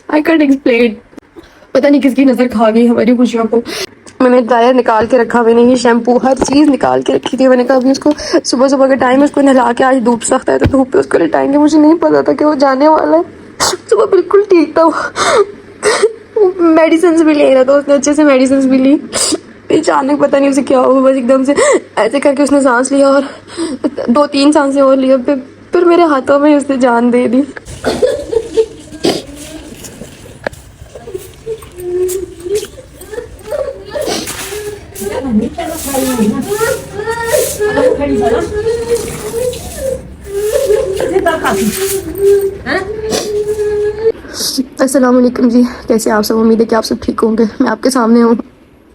I can't explain. पता नहीं किसकी नजर खा गई हमारी खुशियों को। मैंने ड्रायर निकाल के रखा, मैंने ये शैम्पू हर चीज़ निकाल के रखी थी। मैंने कहा अभी उसको सुबह सुबह का टाइम है, उसको नहला के, आज धूप सख्त है तो धूप पे उसको लिटाएंगे। मुझे नहीं पता था कि वो जाने वाला है। सुबह बिल्कुल ठीक था वो, मेडिसिन भी ले रहा था, उसने अच्छे से मेडिसिन भी ली। अचानक पता नहीं उसे क्या हुआ, बस एकदम से ऐसे करके उसने सांस लिया और 2-3 सांसें और लिया, फिर मेरे हाथों में उसने जान दे दी। अस्सलाम वालेकुम जी, कैसे आप सब? उम्मीद है कि आप सब ठीक होंगे। मैं आपके सामने हूँ,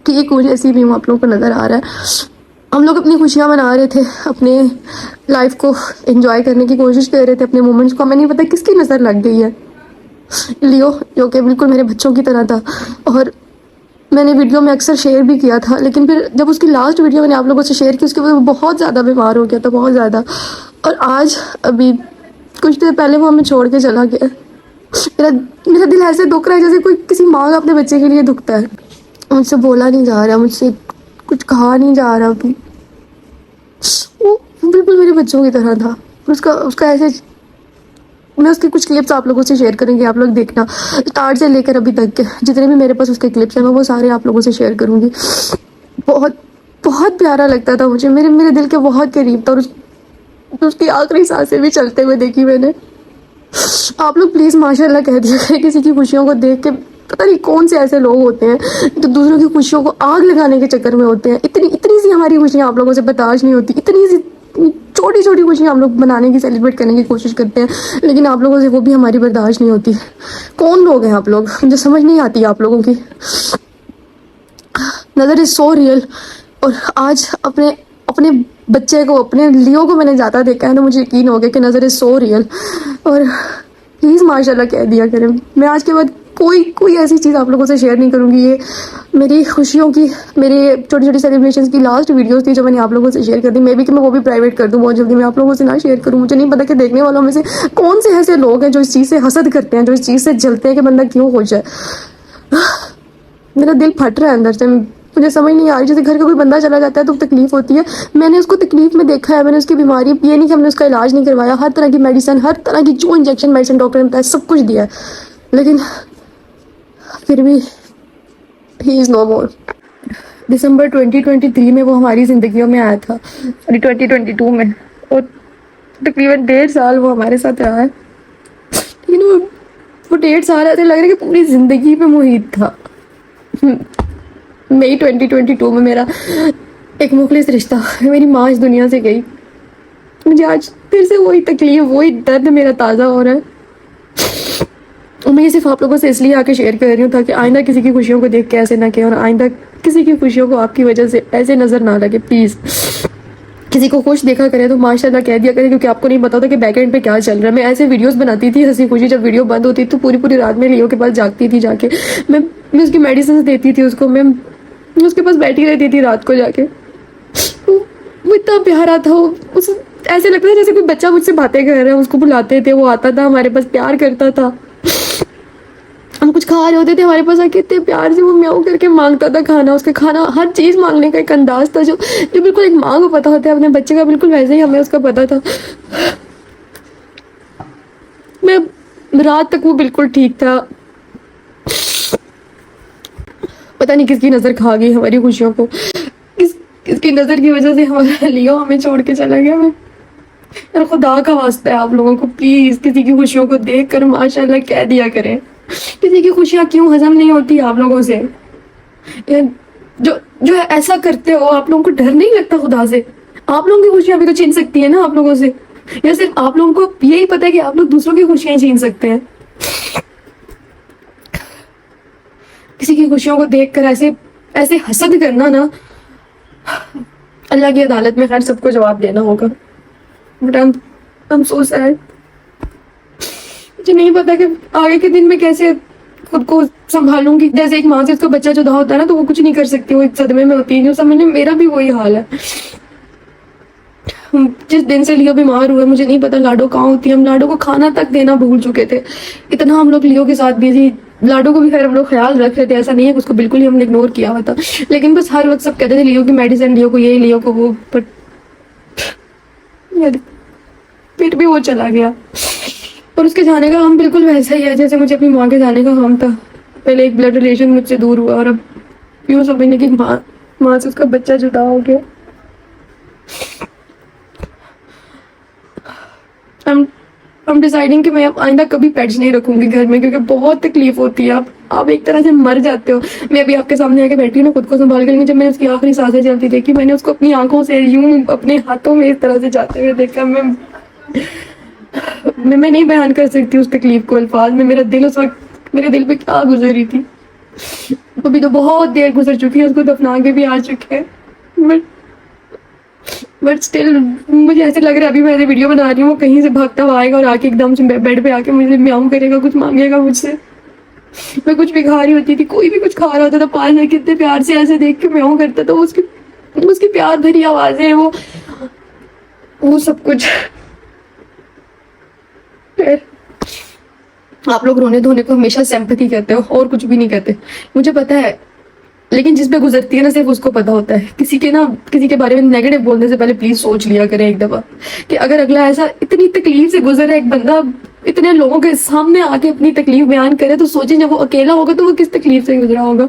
ठीक हूँ जैसी भी हूँ, आप लोगों को नज़र आ रहा है। हम लोग अपनी खुशियाँ मना रहे थे, अपने लाइफ को एंजॉय करने की कोशिश कर रहे थे, अपने मोमेंट्स को। हमें नहीं पता किसकी नज़र लग गई है। लियो जो कि बिल्कुल मेरे बच्चों की तरह था, और मैंने वीडियो में अक्सर शेयर भी किया था, लेकिन फिर जब उसकी लास्ट वीडियो मैंने आप लोगों से शेयर की, उसके बाद वो बहुत ज़्यादा बीमार हो गया था, बहुत ज़्यादा। और आज अभी कुछ देर पहले वो हमें छोड़ के चला गया। मेरा दिल ऐसे दुख रहा है जैसे कोई किसी माँ का अपने बच्चे के लिए दुखता है। मुझसे बोला नहीं जा रहा, मुझसे कुछ कहा नहीं जा रहा। वो बिल्कुल मेरे बच्चों की तरह था। उसका ऐसे, मैं उसकी कुछ क्लिप्स आप लोगों से शेयर करूंगी, आप लोग देखना। स्टार्ट से लेकर अभी तक के जितने भी मेरे पास उसके क्लिप्स हैं, मैं वो सारे आप लोगों से शेयर करूंगी। बहुत बहुत प्यारा लगता था मुझे, मेरे दिल के बहुत करीब था। और उसकी आखिरी सांसें भी चलते हुए देखी मैंने। आप लोग प्लीज़ माशाल्लाह कह दीजिए। किसी की खुशियों को देख के, पता नहीं कौन से ऐसे लोग होते हैं तो दूसरों की खुशियों को आग लगाने के चक्कर में होते हैं। इतनी इतनी सी हमारी खुशियाँ आप लोगों से बर्दाश्त नहीं होती, इतनी सी छोटी छोटी खुशियाँ हम लोग मनाने की, सेलिब्रेट करने की कोशिश करते हैं, लेकिन आप लोगों से वो भी हमारी बर्दाश्त नहीं होती। कौन लोग हैं आप लोग? मुझे समझ नहीं आती आप लोगों की नज़र। Is so real. और आज अपने अपने बच्चे को, अपने लियो को मैंने ज़्यादा देखा है तो मुझे यकीन हो गया कि नज़र इज़ सो रियल। और प्लीज़ माशाल्लाह कह दिया करें। मैं आज के बाद कोई ऐसी चीज़ आप लोगों से शेयर नहीं करूँगी। ये मेरी खुशियों की, मेरी छोटी छोटी सेलिब्रेशंस की लास्ट वीडियोस थी जो मैंने आप लोगों से शेयर कर दी। मे बी कि मैं वो भी प्राइवेट कर दूँ बहुत जल्दी, मैं आप लोगों से ना शेयर करूँ। मुझे नहीं पता कि देखने वालों में से कौन से ऐसे लोग हैं जो इस चीज़ से हसद करते हैं, जो इस चीज़ से जलते हैं कि बंदा क्यों खुश है। मेरा दिल फट रहा है अंदर से। मुझे समझ नहीं आ रही, जैसे घर का कोई बंदा चला जाता है तो तकलीफ होती है। मैंने उसको तकलीफ में देखा है, मैंने उसकी बीमारी, ये नहीं कि हमने उसका इलाज नहीं करवाया, हर तरह की मेडिसिन, हर तरह की जो इंजेक्शन मेडिसिन डॉक्टर ने बताया सब कुछ दिया है, लेकिन फिर भी ही इज़ नो मोर। दिसंबर 2023 में वो हमारी ज़िंदगियों में आया था, सॉरी 2022 में, और तकरीबन 1.5 साल वो हमारे साथ रहा है। लेकिन वो 1.5 साल ऐसे लग रहा है कि पूरी ज़िंदगी पे मुहित था। मई 2022 में मेरा एक मुखलिस रिश्ता, मेरी माँ इस दुनिया से गई। मुझे आज फिर से वही तकलीफ, वही दर्द मेरा ताज़ा हो रहा है। और मैं ये सिर्फ आप लोगों से इसलिए आके शेयर कर रही हूँ ताकि आइंदा किसी की खुशियों को देख के ऐसे ना कहें, और आइंदा किसी की खुशियों को आपकी वजह से ऐसे नज़र ना लगे। प्लीज़ किसी को खुश देखा करे तो माशाल्लाह कह दिया करे, क्योंकि आपको नहीं पता होता कि बैक एंड पे क्या चल रहा है। मैं ऐसे वीडियोस बनाती थी हंसी खुशी, जब वीडियो बंद होती तो पूरी पूरी रात में लियो के पास जागती थी जाके। मैं उसकी मेडिसिन देती थी उसको, मैं उसके पास बैठी रहती थी रात को जाके। वो इतना प्यारा था, उस ऐसे लगता था जैसे कोई बच्चा मुझसे बातें कर रहा है। उसको बुलाते थे, वो आता था हमारे पास, प्यार करता था। हम कुछ खा रहे होते थे, हमारे पास आके इतने प्यार से वो म्याऊ करके मांगता था खाना। उसके खाना, हर चीज़ मांगने का एक अंदाज था जो बिल्कुल एक माँ को पता होता है अपने बच्चे का, बिल्कुल वैसे ही हमें उसका पता था। मैं रात तक वो बिल्कुल ठीक था। पता नहीं किसकी नज़र खा गई हमारी खुशियों को, किसकी नज़र की वजह से हमारा लियो हमें छोड़ के चला गया। मैं खुदा का वास्ता है आप लोगों को, प्लीज़ किसी की खुशियों को देख कर माशाल्लाह कह दिया करें। किसी की खुशियाँ क्यों हजम नहीं होती आप लोगों से? जो ऐसा करते हो, आप लोगों को डर नहीं लगता खुदा से? आप लोगों की खुशियाँ भी तो छीन सकती है ना आप लोगों से, या सिर्फ आप लोगों को यही पता है कि आप लोग दूसरों की खुशियाँ छीन सकते हैं? किसी की खुशियों को देखकर ऐसे ऐसे हसद करना ना, अल्लाह की अदालत में खैर सबको जवाब देना होगा। But I am so sad. मुझे नहीं पता कि आगे के दिन में कैसे खुद को संभालूंगी। जैसे एक माँ से उसका बच्चा जुदा होता है ना, तो वो कुछ नहीं कर सकती, वो एक सदमे में होती है। जो समझ में, मेरा भी वही हाल है। जिस दिन से लियो बीमार हुआ मुझे नहीं पता लाडो कहाँ होती है। हम लाडो को खाना तक देना भूल चुके थे, इतना हम लोग लियो के साथ बिजी। लाडो को भी खैर हम लोग ख्याल रख रहे थे, ऐसा नहीं है कि उसको बिल्कुल ही हमने इग्नोर किया हुआ था, लेकिन बस हर वक्त सब कहते थे लियो की मेडिसिन, लियो को ये, लियो को वो, बट फिर भी वो चला गया। और उसके जाने का हम बिल्कुल वैसा ही है जैसे मुझे अपनी माँ के जाने का हम था। पहले एक ब्लड रिलेशन मुझसे दूर हुआ और अब यूँ समझने की माँ से उसका बच्चा जुदा हो गया। I'm डिसाइडिंग कि मैं अब आइंदा कभी पेट्स नहीं रखूंगी घर में, क्योंकि बहुत तकलीफ होती है। आप एक तरह से मर जाते हो। मैं अभी आपके सामने आके बैठी हूँ ना खुद को संभाल कर, जब मैंने उसकी आखिरी सांसें चलती देखी, मैंने उसको अपनी आंखों से यूं अपने हाथों में इस तरह से जाते हुए देखा। मैं नहीं बयान कर सकती उस तकलीफ को अल्फाज में। मेरा दिल उस वक्त, मेरे दिल पे क्या गुजरी थी। अभी तो बहुत देर गुजर चुकी है, उसको दफना के भी आ चुके हैं, बट स्टिल मुझे ऐसे लग रहा है अभी मैं ऐसे वीडियो बना रही हूँ, वो कहीं से भागता हुआ आएगा और आके एकदम से बेड पे आके मुझे म्याऊं करेगा, कुछ मांगेगा मुझसे। मैं कुछ भी खा रही होती थी, कोई भी कुछ खा रहा होता था, पास में कितने प्यार से ऐसे देख के म्याऊं करता था। उसकी प्यार भरी आवाजें, वो सब कुछ। फिर आप लोग रोने धोने को हमेशा सिंपैथी कहते हो और कुछ भी नहीं कहते, मुझे पता है, लेकिन जिस पे गुजरती है ना सिर्फ उसको पता होता है। किसी के बारे में नेगेटिव बोलने से पहले प्लीज सोच लिया करें एक दफा कि अगर अगला ऐसा इतनी तकलीफ से गुजरा एक बंदा इतने लोगों के सामने आके अपनी तकलीफ बयान करे, तो सोचें जब वो अकेला होगा तो वो किस तकलीफ से गुजरा होगा।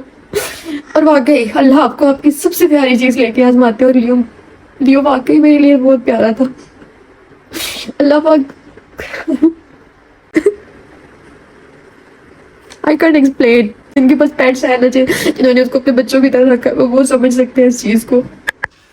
और वाकई अल्लाह आपको आपकी सबसे प्यारी चीज लेके आजमाते, और लियो वाकई मेरे लिए बहुत प्यारा था। अल्लाह पाक आई कैंट एक्सप्लेन। जिनके पास पेट्स है ना, जिन्होंने उसको अपने बच्चों की तरह रखा है, वो समझ सकते हैं इस चीज को।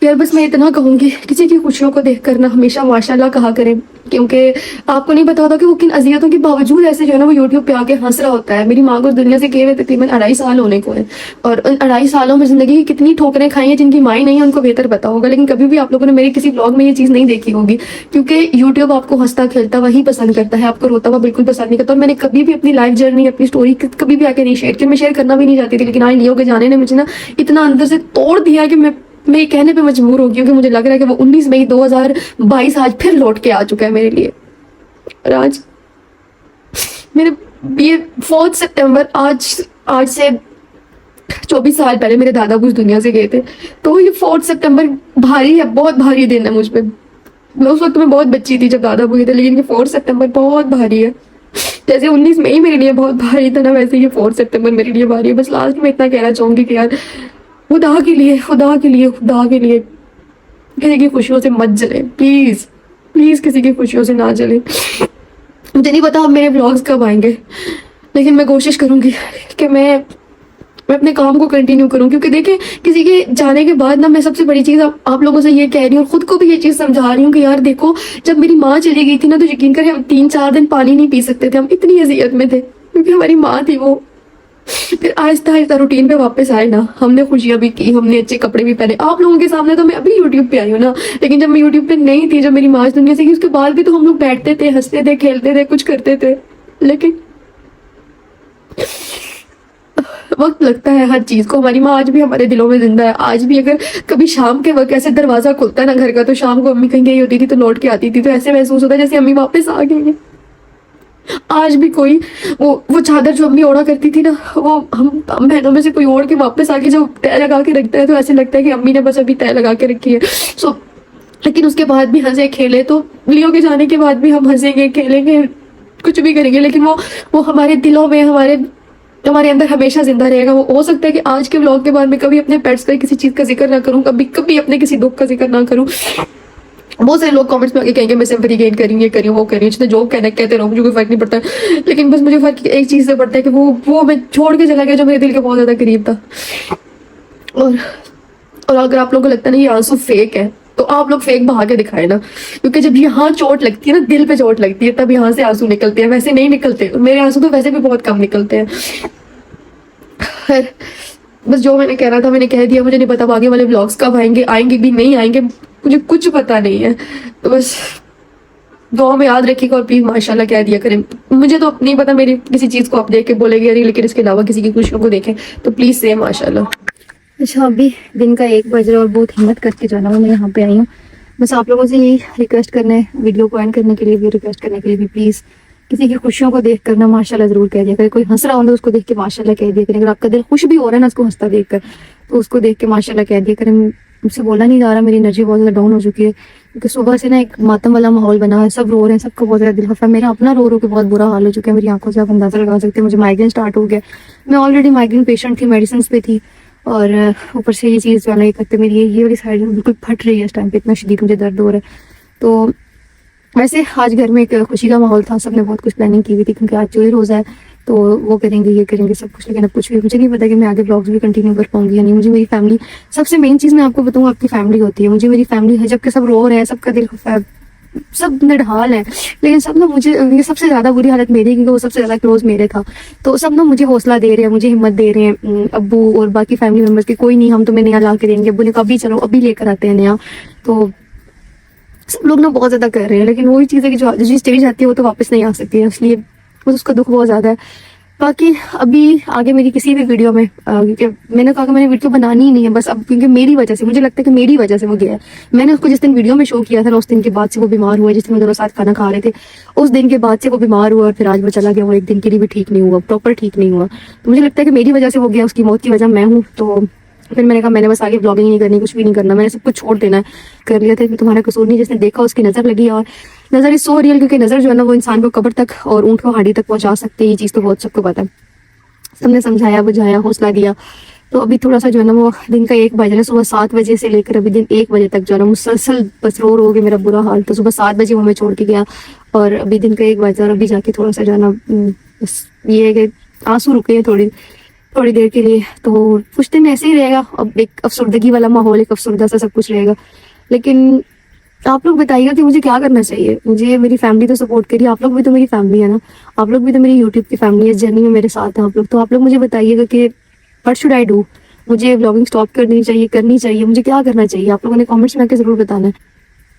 यार बस मैं इतना कहूंगी, किसी की खुशियों को देख कर ना हमेशा माशाल्लाह कहा करें, क्योंकि आपको नहीं पता होता कि वो किन अजियतों के बावजूद ऐसे जो है ना वो यूट्यूब पे आके हंस रहा होता है। मेरी माँ को दुनिया से गए हुए तकरीबन 2.5 साल होने को है, और उन 2.5 सालों में जिंदगी की कितनी ठोकरें खाई हैं जिनकी माँ नहीं है उनको बेहतर पता होगा। लेकिन कभी भी आप लोगों ने मेरे किसी ब्लॉग में ये चीज़ नहीं देखी होगी, क्योंकि यूट्यूब आपको हंसता खेलता वही पसंद करता है, आपको रोता हुआ बिल्कुल पसंद नहीं करता। और मैंने कभी भी अपनी लाइफ जर्नी, अपनी स्टोरी कभी भी आके नहीं शेयर की, मैं शेयर करना भी नहीं चाहती थी, लेकिन आज लियो के जाने ने मुझे ना इतना अंदर से तोड़ दिया कि मैं ये कहने पे मजबूर हो गई, क्योंकि मुझे लग रहा है कि वो 19 मई 2022 आज फिर लौट के आ चुका है मेरे लिए। और आज मेरे ये 4 सितंबर, आज से 24 साल पहले मेरे दादा कुछ दुनिया से गए थे, तो ये 4 सितंबर भारी है, बहुत भारी दिन है मुझ पे। मैं उस वक्त में बहुत बच्ची थी जब दादा गए थे, लेकिन ये 4 सितंबर बहुत भारी है। जैसे 19 मई मेरे लिए बहुत भारी था ना, वैसे ये 4 सितंबर मेरे लिए भारी है। बस लास्ट में इतना कहना चाहूंगी कि यार खुदा के लिए किसी की खुशियों से मत जले, प्लीज प्लीज किसी की खुशियों से ना जले। मुझे नहीं पता अब मेरे व्लॉग्स कब आएंगे, लेकिन मैं कोशिश करूंगी कि मैं अपने काम को कंटिन्यू करूं, क्योंकि देखिए किसी के जाने के बाद ना मैं सबसे बड़ी चीज़ आप लोगों से ये कह रही हूँ, खुद को भी ये चीज़ समझा रही हूँ कि यार देखो, जब मेरी माँ चली गई थी ना, तो यकीन करें हम 3-4 दिन पानी नहीं पी सकते थे, हम इतनी अजियत में थे, क्योंकि हमारी माँ थी वो। फिर आहिस्ता आहिस्ता रूटीन पे वापस आए ना, हमने खुशियां भी की, हमने अच्छे कपड़े भी पहने। आप लोगों के सामने तो मैं अभी यूट्यूब पे आई हूँ ना, लेकिन जब मैं यूट्यूब पे नहीं थी, जब मेरी माँ इस दुनिया से गई, उसके बाद भी तो हम लोग बैठते थे, हंसते थे, खेलते थे, कुछ करते थे। लेकिन वक्त लगता है हर चीज को। हमारी माँ आज भी हमारे दिलों में जिंदा है। आज भी अगर कभी शाम के वक्त ऐसे दरवाजा खुलता है ना घर का, तो शाम को अम्मी कहीं गई होती थी तो लौट के आती थी, तो ऐसे महसूस होता है जैसे अम्मी वापस आ गई है। आज भी कोई वो चादर जो अम्मी ओढ़ा करती थी ना, वो हम बहनों में से कोई ओढ़ के वापस आके जो तय लगा के रखता है, तो ऐसे लगता है कि अम्मी ने बस अभी तय लगा के रखी है। लेकिन उसके बाद भी हंसे खेले, तो लियो के जाने के बाद भी हम हंसेंगे, खेलेंगे, कुछ भी करेंगे, लेकिन वो हमारे दिलों में, हमारे अंदर हमेशा जिंदा रहेगा। वो हो सकता है कि आज के व्लॉग के बाद मैं कभी अपने पेट्स का किसी चीज का जिक्र ना करूं, कभी अपने किसी दुख का जिक्र ना करूं। बहुत सारे लोग कमेंट्स में आके कहेंगे मैं सिंपैथी गेन करी, ये करी, वो करी, जिसने जो कहना कहते रहो, मुझे कोई फर्क नहीं पड़ता। लेकिन बस मुझे फर्क एक चीज से पड़ता है कि वो मैं छोड़ के चला गया जो मेरे दिल के बहुत ज्यादा करीब था। और अगर आप लोगों को लगता है ना ये आंसू फेक है, तो आप लोग फेक बहा के दिखाए ना, क्योंकि जब यहाँ चोट लगती है ना, दिल पे चोट लगती है, तब यहाँ से आंसू निकलते हैं, वैसे नहीं निकलते। मेरे आंसू तो वैसे भी बहुत कम निकलते हैं। बस जो मैंने कहना था मैंने कह दिया। मुझे नहीं पता आगे वाले व्लॉग्स कब आएंगे भी नहीं आएंगे, मुझे कुछ पता नहीं है। तो बस दुआ में याद रखिएगा, और प्लीज माशाल्लाह कह दिया करें। मुझे तो नहीं पता मेरी किसी चीज को आप देख के बोलेंगे यार, लेकिन इसके अलावा किसी की खुशियों को देखें तो प्लीज से माशाल्लाह। अच्छा, अभी दिन का 1 बज रहा है और बहुत हिम्मत करके जो है ना मैं यहाँ पे आई हूँ। बस आप लोगों से यही रिक्वेस्ट करना है, वीडियो को एंड करने के लिए भी, रिक्वेस्ट करने के लिए भी, प्लीज़ किसी की खुशियों को देख कर ना माशाल्लाह जरूर कह दिया करें। कोई हंस रहा हो तो उसको देख के माशाल्लाह कह दिया करें। अगर आपका दिल खुश भी हो रहा है ना उसको हंसता देख कर, तो उसको देख के माशाल्लाह कह दिया करें। मुझसे बोला नहीं जा रहा, मेरी एनर्जी बहुत ज़्यादा डाउन हो चुकी है क्योंकि सुबह से ना एक मातम वाला माहौल बना है, सब रो रहे हैं, सबको बहुत ज़्यादा दिल खफा है। मेरा अपना रो रो के बहुत बुरा हाल हो चुका है, मेरी आंखों से आप अंदाजा लगा सकते हैं। मुझे माइग्रेन स्टार्ट हो गया, मैं ऑलरेडी माइग्रेन पेशेंट थी, मेडिसिन पे थी, और ऊपर से ये चीज़ जो है एक हफ्ते मेरी ये वाली साइड बिल्कुल फट रही है इस टाइम पे, इतना शदीद मुझे दर्द हो रहा है। तो वैसे आज घर में एक खुशी का माहौल था, सबने बहुत कुछ प्लानिंग की हुई थी क्योंकि आज चोरी रोज़ा है, तो वो करेंगे, ये करेंगे, सब कुछ। लेकिन अब कुछ भी मुझे नहीं पता कि मैं आगे ब्लॉग्स भी कंटिन्यू कर पाऊंगी या नहीं। मुझे मेरी फैमिली, सबसे मेन चीज़ मैं आपको बताऊँ, आपकी फैमिली होती है। मुझे मेरी फैमिली है, जबकि सब रो रहे हैं, सबका दिल खफा है, सब निढाल है, लेकिन सब ना मुझे सबसे ज्यादा बुरी हालत मेरी, क्योंकि वो सबसे ज्यादा क्लोज मेरे था, तो सब ना मुझे हौसला दे रहे हैं, मुझे हिम्मत दे रहे हैं, अब्बू और बाकी फैमिली मेंबर्स की, कोई नहीं हम तुम्हें नया ला के देंगे, अब्बू ने कहा अभी चलो अभी लेकर आते हैं नया। तो सब लोग ना बहुत ज्यादा कर रहे हैं, लेकिन वही चीज़ है कि जो चीज चली जाती है वो तो वापस नहीं आ सकती है, इसलिए बस उसका दुख बहुत ज्यादा है। बाकी अभी आगे मेरी किसी भी वीडियो में, क्योंकि मैंने कहा कि मैंने वीडियो बनानी ही नहीं है बस अब, क्योंकि मेरी वजह से, मुझे लगता है कि मेरी वजह से वो गया है। मैंने उसको जिस दिन वीडियो में शो किया था ना, उस दिन के बाद से वो बीमार हुआ, जिस दिन हम दोनों साथ खाना खा रहे थे, उस दिन के बाद से वो बीमार हुआ और फिर आज वो चला गया। वो एक दिन के लिए भी ठीक नहीं हुआ, प्रॉपर ठीक नहीं हुआ। तो मुझे लगता है कि मेरी वजह से वो गया, उसकी मौत की वजह मैं हूँ। तो फिर मैंने कहा मैंने बस आगे ब्लॉगिंग नहीं करनी, कुछ भी नहीं करना, मैंने सब कुछ छोड़ देना है, कर लिया था कि तुम्हारा कसूर नहीं, जिसने देखा उसकी नजर लगी। और नजर इज सो रियल, क्योंकि नजर जो है ना वो इंसान को कब्र तक और ऊंट को हांडी तक पहुंचा सकती है, ये चीज़ तो बहुत सबको पता है। सबने समझाया, बुझाया, हौसला दिया। तो अभी थोड़ा सा जो है ना वो दिन का 1 बज रहा है, सुबह 7 बजे से लेकर अभी दिन 1 बजे तक जो है ना मुसलसल बस रो के मेरा बुरा हाल। तो सुबह 7 बजे वो हमें छोड़ के गया और अभी दिन का 1 बजा, और अभी जाके थोड़ा सा जो है ना बस ये है कि आंसू रुके हैं थोड़ी देर के लिए। तो कुछ दिन ऐसे ही रहेगा, अब एक अफसरदगी वाला माहौल, एक अफसरदा सा सब कुछ रहेगा। लेकिन आप लोग बताइएगा कि मुझे क्या करना चाहिए। मुझे मेरी फैमिली तो सपोर्ट करिए, आप लोग भी तो मेरी फैमिली है ना, आप लोग भी तो मेरी यूट्यूब की फैमिली है, इस जर्नी में मेरे साथ हैं आप लोग। तो आप लोग मुझे बताइएगा कि व्हाट शुड आई डू, मुझे व्लॉगिंग स्टॉप करनी चाहिए, मुझे क्या करना चाहिए। आप लोगों ने कमेंट्स में आके जरूर बताना है।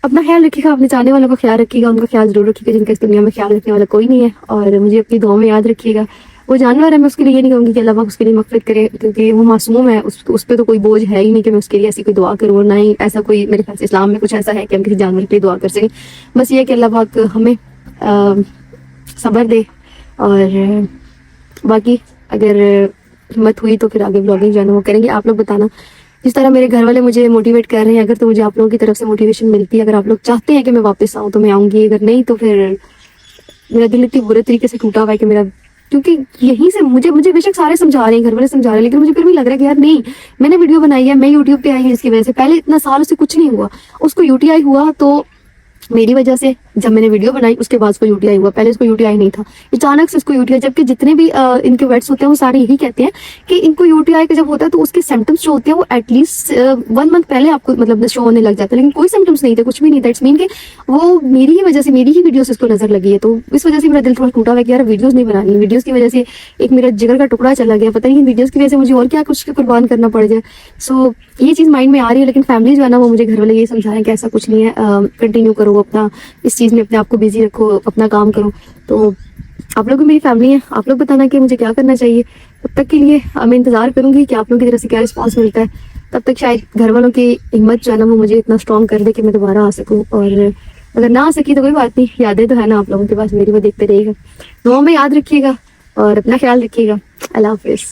अपना ख्याल रखिएगा, अपने चाहने वालों का ख्याल रखिएगा, उनका ख्याल जरूर रखिएगा जिनका इस दुनिया में ख्याल रखने वाला कोई नहीं है। और मुझे अपनी दुआ में याद रखिएगा। वो जानवर है, मैं उसके लिए ये नहीं कहूँगी कि अल्लाह पाक उसके लिए मग़फ़िरत करे, क्योंकि वो मासूम है, उस पर तो कोई बोझ है ही नहीं कि मैं उसके लिए ऐसी कोई दुआ करूँ। और ना ही ऐसा कोई मेरे ख्याल से इस्लाम में कुछ ऐसा है कि हम किसी जानवर के लिए दुआ कर सकें। बस ये है कि अल्लाह पाक हमें सब्र दे। और बाकी अगर हिम्मत हुई तो फिर आगे ब्लॉगिंग जो है ना वो करेंगे। आप लोग बताना, जिस तरह मेरे घर वाले मुझे मोटिवेट कर रहे हैं, अगर तो मुझे आप लोगों की तरफ से मोटिवेशन मिलती है, अगर आप लोग चाहते हैं कि मैं वापस आऊँ तो मैं आऊँगी, अगर नहीं तो फिर मेरा दिल इतनी बुरे तरीके से टूटा हुआ है कि मेरा, क्योंकि यहीं से मुझे बेशक सारे समझा रहे हैं, घर वाले समझा रहे हैं, लेकिन मुझे फिर भी लग रहा है कि यार नहीं, मैंने वीडियो बनाई है, मैं यूट्यूब पे आई हूँ इसकी वजह से। पहले इतना साल उससे कुछ नहीं हुआ, उसको यूटीआई हुआ तो मेरी वजह से। जब मैंने वीडियो बनाई उसके बाद उसको यूटीआई हुआ, पहले उसको यूटीआई नहीं था, अचानक से उसको यूटीआई। जबकि जितने भी इनके वेट्स होते हैं वो सारे यही कहते हैं कि इनको यूटीआई का जब होता है तो उसके सिम्टम्स जो होते हैं वो एटलीस्ट 1 मंथ पहले आपको मतलब शो होने लग जाता है, लेकिन कोई सिम्टम्स नहीं थे, कुछ भी नहीं था। इट्स मीन कि वो मेरी ही वजह से, मेरी ही वीडियो से उसको नजर लगी है, तो इस वजह से मेरा दिल थोड़ा टूटा हुआ है कि यार वीडियोज नहीं बनानी, वीडियोज की वजह से एक मेरा जिगर का टुकड़ा चला गया, पता नहीं वीडियोज की वजह से मुझे और क्या कुछ कुर्बान करना पड़ जाए। सो ये चीज़ माइंड में आ रही है, लेकिन फैमिली जो है ना वो मुझे घर वाले ये समझा रहे हैं कि ऐसा कुछ नहीं है, कंटिन्यू करो अपना, इस चीज़ में अपने आप को बिजी रखो, अपना काम करो। तो आप लोग भी मेरी फैमिली है, आप लोग बताना कि मुझे क्या करना चाहिए। तब तक के लिए मैं इंतजार करूंगी कि आप लोगों की तरफ से क्या रिस्पांस मिलता है। तब तक शायद घर वालों की हिम्मत जो है ना वो मुझे इतना स्ट्रॉन्ग कर दे कि मैं दोबारा आ सकूं। और अगर ना आ सकी तो कोई बात नहीं, यादें तो है ना आप लोगों के पास मेरी, वो देखते रहिएगा। दुआ में याद रखिएगा और अपना ख्याल रखिएगा। अल्लाह हाफिज़।